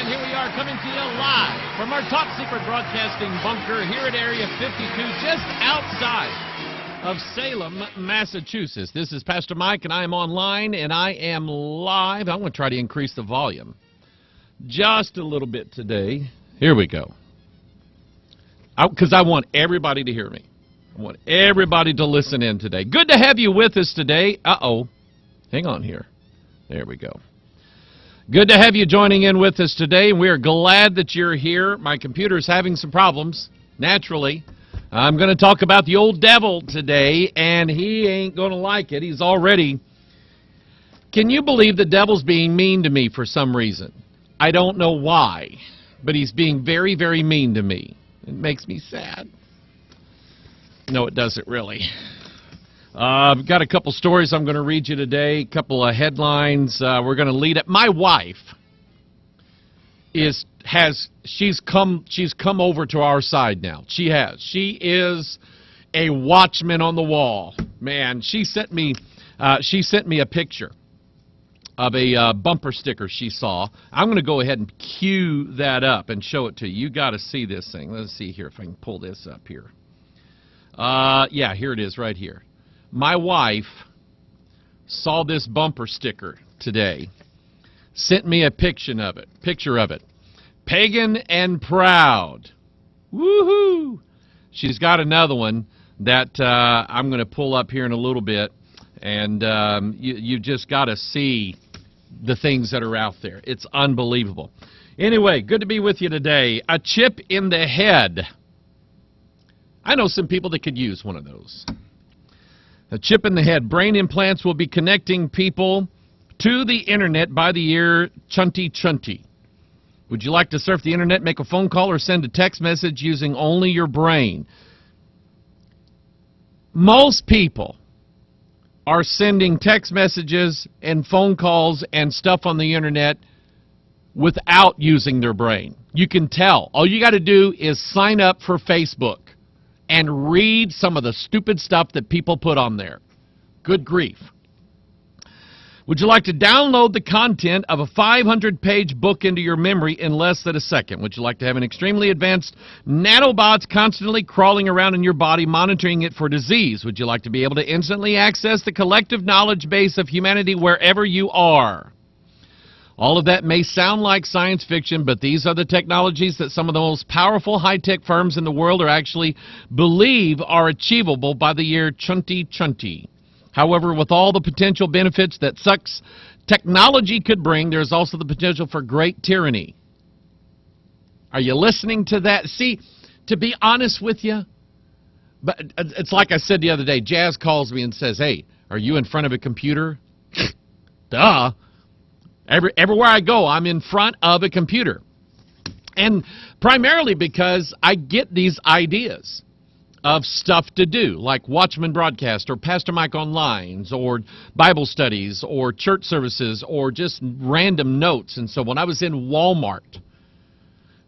And here we are coming to you live from our top secret broadcasting bunker here at Area 52, just outside of Salem, Massachusetts. This is Pastor Mike, and I am online, and I am live. I'm going to try to increase the volume just a little bit today. Here we go. Because I want everybody to hear me. I want everybody to listen in today. Good to have you with us today. Uh-oh. Hang on here. There we go. Good to have you joining in with us today. We are glad that you're here. My computer is having some problems, naturally. I'm going to talk about the old devil today, and he ain't going to like it. He's already... Can you believe the devil's being mean to me for some reason? I don't know why, but he's being very, very mean to me. It makes me sad. No, it doesn't really. I've got a couple stories I'm going to read you today, a couple of headlines. We're going to lead it. My wife she's come over to our side now. She has. She is a watchman on the wall. Man, she sent me a picture of a bumper sticker she saw. I'm going to go ahead and cue that up and show it to you. You got to see this thing. Let's see here if I can pull this up here. Yeah, here it is right here. My wife saw this bumper sticker today, sent me a picture of it. Pagan and proud. Woohoo! She's got another one that I'm going to pull up here in a little bit, and you just got to see the things that are out there. It's unbelievable. Anyway, good to be with you today. A chip in the head. I know some people that could use one of those. A chip in the head. Brain implants will be connecting people to the Internet by the year 2020. Would you like to surf the Internet, make a phone call, or send a text message using only your brain? Most people are sending text messages and phone calls and stuff on the Internet without using their brain. You can tell. All you got to do is sign up for Facebook and read some of the stupid stuff that people put on there. Good grief. Would you like to download the content of a 500-page book into your memory in less than a second? Would you like to have an extremely advanced nanobots constantly crawling around in your body, monitoring it for disease? Would you like to be able to instantly access the collective knowledge base of humanity wherever you are? All of that may sound like science fiction, but these are the technologies that some of the most powerful high-tech firms in the world believe are achievable by the year 2020. However, with all the potential benefits that such technology could bring, there's also the potential for great tyranny. Are you listening to that? See, to be honest with you, but it's like I said the other day. Jazz calls me and says, "Hey, are you in front of a computer?" Duh. Everywhere I go, I'm in front of a computer. And primarily because I get these ideas of stuff to do, like Watchman broadcast or Pastor Mike online or Bible studies or church services or just random notes. And so when I was in Walmart,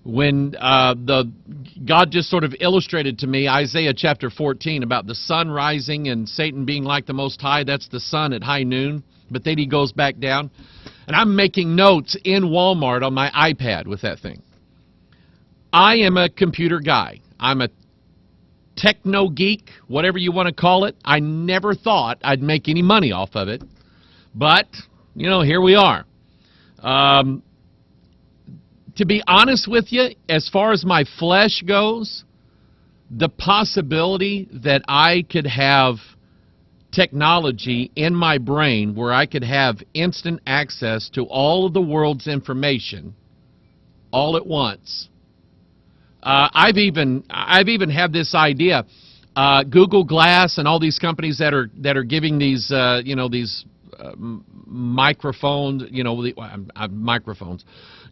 when God just sort of illustrated to me Isaiah chapter 14 about the sun rising and Satan being like the Most High, that's the sun at high noon, but then he goes back down. And I'm making notes in Walmart on my iPad with that thing. I am a computer guy. I'm a techno geek, whatever you want to call it. I never thought I'd make any money off of it. But, you know, here we are. To be honest with you, as far as my flesh goes, the possibility that I could have technology in my brain where I could have instant access to all of the world's information all at once. I've even had this idea. Google Glass and all these companies that are giving these these microphones, microphones.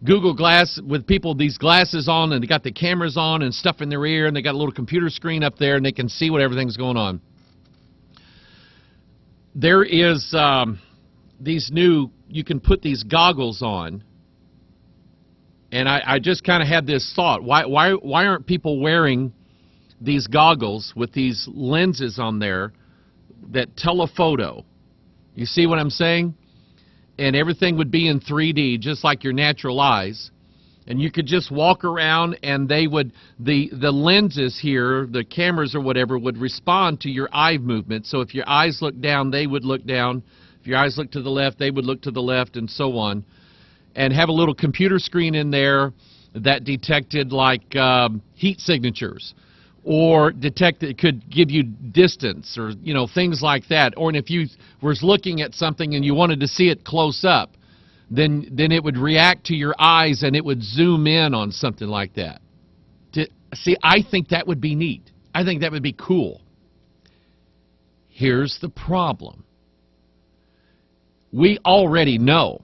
Google Glass with people these glasses on, and they got the cameras on and stuff in their ear, and they got a little computer screen up there, and they can see what everything's going on. There is these new, you can put these goggles on, and I just kind of had this thought, why aren't people wearing these goggles with these lenses on there that telephoto? You see what I'm saying? And everything would be in 3D, just like your natural eyes. And you could just walk around and they would, the lenses here, the cameras or whatever, would respond to your eye movement. So if your eyes look down, they would look down. If your eyes look to the left, they would look to the left, and so on. And have a little computer screen in there that detected like heat signatures, or could give you distance, or things like that. Or if you was looking at something and you wanted to see it close up, then it would react to your eyes and it would zoom in on something like that. See, I think that would be neat. I think that would be cool. Here's the problem. We already know.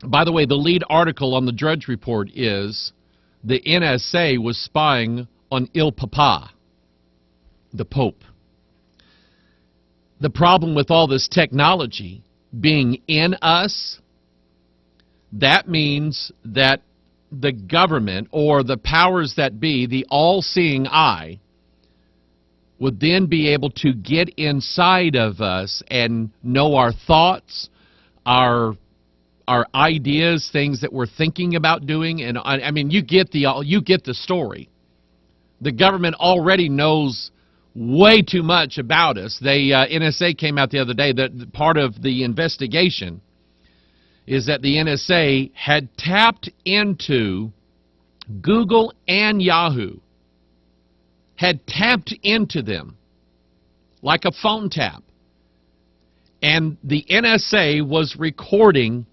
By the way, the lead article on the Drudge Report is the NSA was spying on Il Papa, the Pope. The problem with all this technology being in us, that means that the government or the powers that be, the all-seeing eye, would then be able to get inside of us and know our thoughts, our ideas, things that we're thinking about doing. And I mean, you get the story. The government already knows way too much about us. NSA came out the other day that part of the investigation is that the NSA had tapped into Google and Yahoo, had tapped into them like a phone tap. And the NSA was recording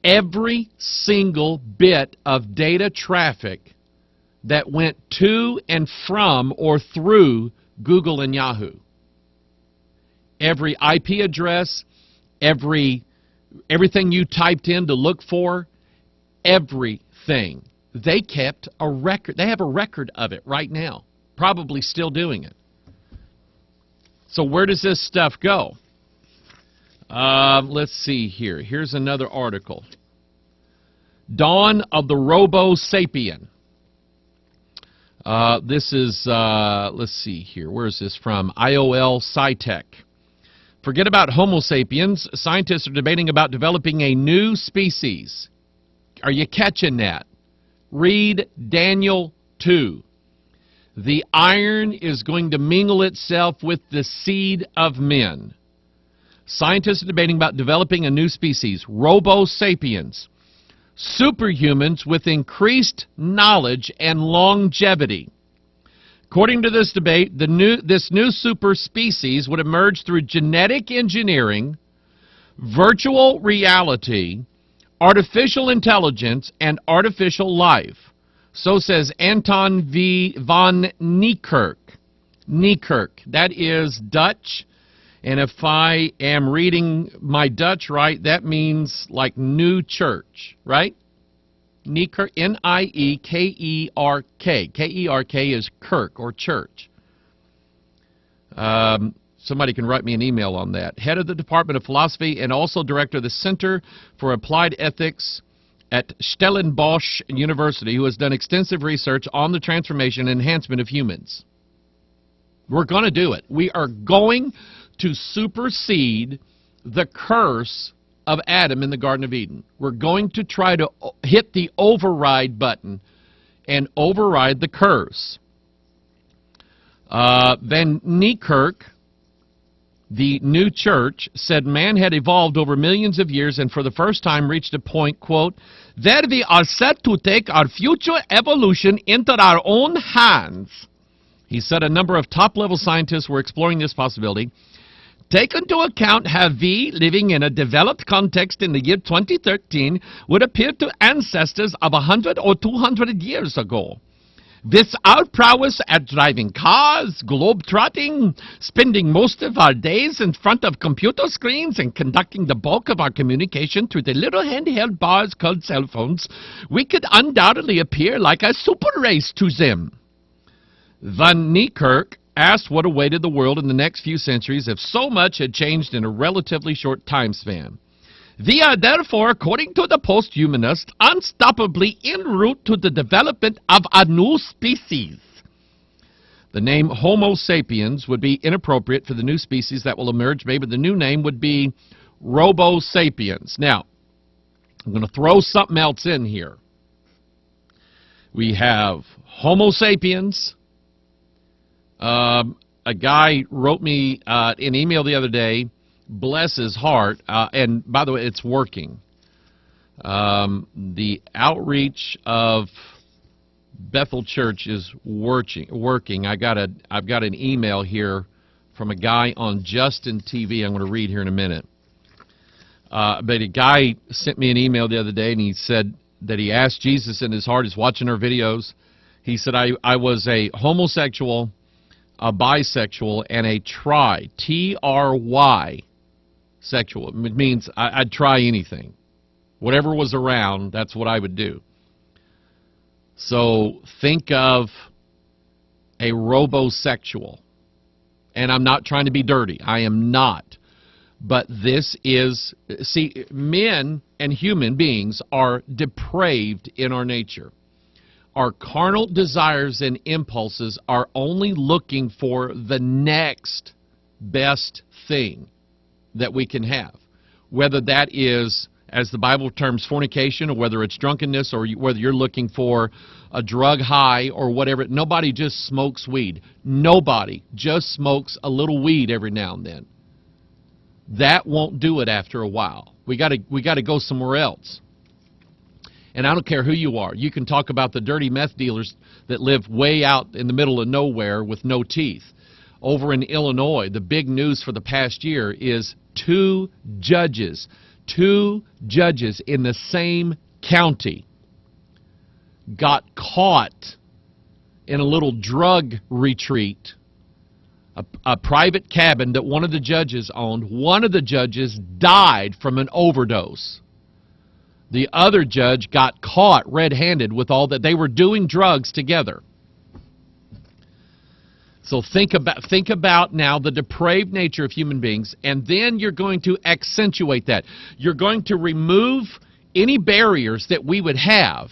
every single bit of data traffic that went to and from or through Google and Yahoo. Every IP address, everything you typed in to look for, everything. They kept a record. They have a record of it right now, probably still doing it. So where does this stuff go? Let's see here. Here's another article. Dawn of the Robo-Sapien. This is, let's see here. Where is this from? IOL SciTech. Forget about Homo sapiens. Scientists are debating about developing a new species. Are you catching that? Read Daniel 2. The iron is going to mingle itself with the seed of men. Scientists are debating about developing a new species, Robo-Sapiens, superhumans with increased knowledge and longevity. According to this debate, this new super species would emerge through genetic engineering, virtual reality, artificial intelligence, and artificial life. So says Anton van Niekerk. Niekerk, that is Dutch. And if I am reading my Dutch right, that means like new church, right? Niekerk, N-I-E-K-E-R-K. K-E-R-K is Kirk or church. Somebody can write me an email on that. Head of the Department of Philosophy and also director of the Center for Applied Ethics at Stellenbosch University, who has done extensive research on the transformation and enhancement of humans. We're going to do it. We are going to supersede the curse of Adam in the Garden of Eden. We're going to try to hit the override button and override the curse. Van Niekerk, the new church, said man had evolved over millions of years and for the first time reached a point, quote, where we are set to take our future evolution into our own hands. He said a number of top-level scientists were exploring this possibility. Take into account how we, living in a developed context in the year 2013, would appear to ancestors of 100 or 200 years ago. With our prowess at driving cars, globe-trotting, spending most of our days in front of computer screens and conducting the bulk of our communication through the little handheld bars called cell phones, we could undoubtedly appear like a super race to them. Van Niekerk asked what awaited the world in the next few centuries if so much had changed in a relatively short time span. We are therefore, according to the post-humanist, unstoppably en route to the development of a new species. The name Homo sapiens would be inappropriate for the new species that will emerge. Maybe the new name would be Robo-Sapiens. Now, I'm going to throw something else in here. We have Homo sapiens. A guy wrote me an email the other day, bless his heart, and by the way, it's working. The outreach of Bethel Church is working. I've got an email here from a guy on Justin TV. I'm going to read here in a minute. But a guy sent me an email the other day, and he said that he asked Jesus in his heart. He's watching our videos. He said, I was a homosexual, a bisexual, and a T-R-Y, sexual. It means I'd try anything. Whatever was around, that's what I would do. So think of a robosexual. And I'm not trying to be dirty. I am not. But this is, see, men and human beings are depraved in our nature. Our carnal desires and impulses are only looking for the next best thing that we can have. Whether that is, as the Bible terms, fornication, or whether it's drunkenness, or whether you're looking for a drug high or whatever. Nobody just smokes weed. Nobody just smokes a little weed every now and then. That won't do it after a while. We got to go somewhere else. And I don't care who you are. You can talk about the dirty meth dealers that live way out in the middle of nowhere with no teeth. Over in Illinois, the big news for the past year is two judges in the same county got caught in a little drug retreat, a private cabin that one of the judges owned. One of the judges died from an overdose. The other judge got caught red-handed with all that. They were doing drugs together. So think about now the depraved nature of human beings, and then you're going to accentuate that. You're going to remove any barriers that we would have,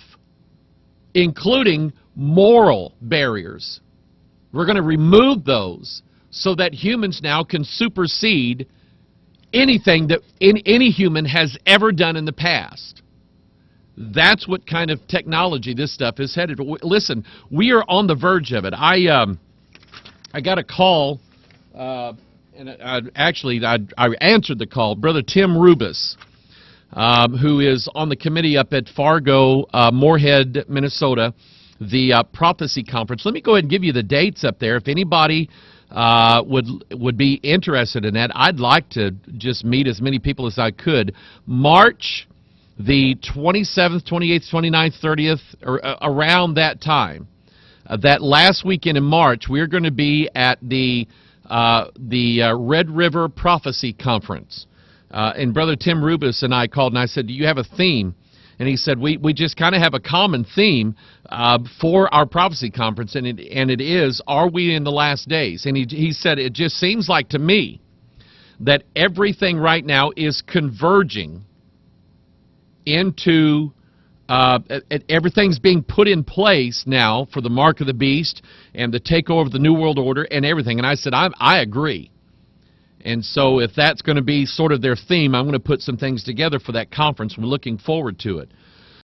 including moral barriers. We're going to remove those so that humans now can supersede anything that any human has ever done in the past. That's what kind of technology this stuff is headed. Listen, we are on the verge of it. I got a call, and I answered the call. Brother Tim Rubis, who is on the committee up at Fargo, Moorhead, Minnesota, the Prophecy Conference. Let me go ahead and give you the dates up there. If anybody would be interested in that, I'd like to just meet as many people as I could. March the 27th, 28th, 29th, 30th, or around that time. That last weekend in March, we're going to be at the Red River Prophecy Conference. And Brother Tim Rubis and I called, and I said, do you have a theme? And he said, we just kind of have a common theme for our prophecy conference, and it is, are we in the last days? And he said, it just seems like to me that everything right now is converging into everything's being put in place now for the mark of the beast and the takeover of the New World Order and everything. And I said, I agree. And so if that's going to be sort of their theme, I'm going to put some things together for that conference. We're looking forward to it.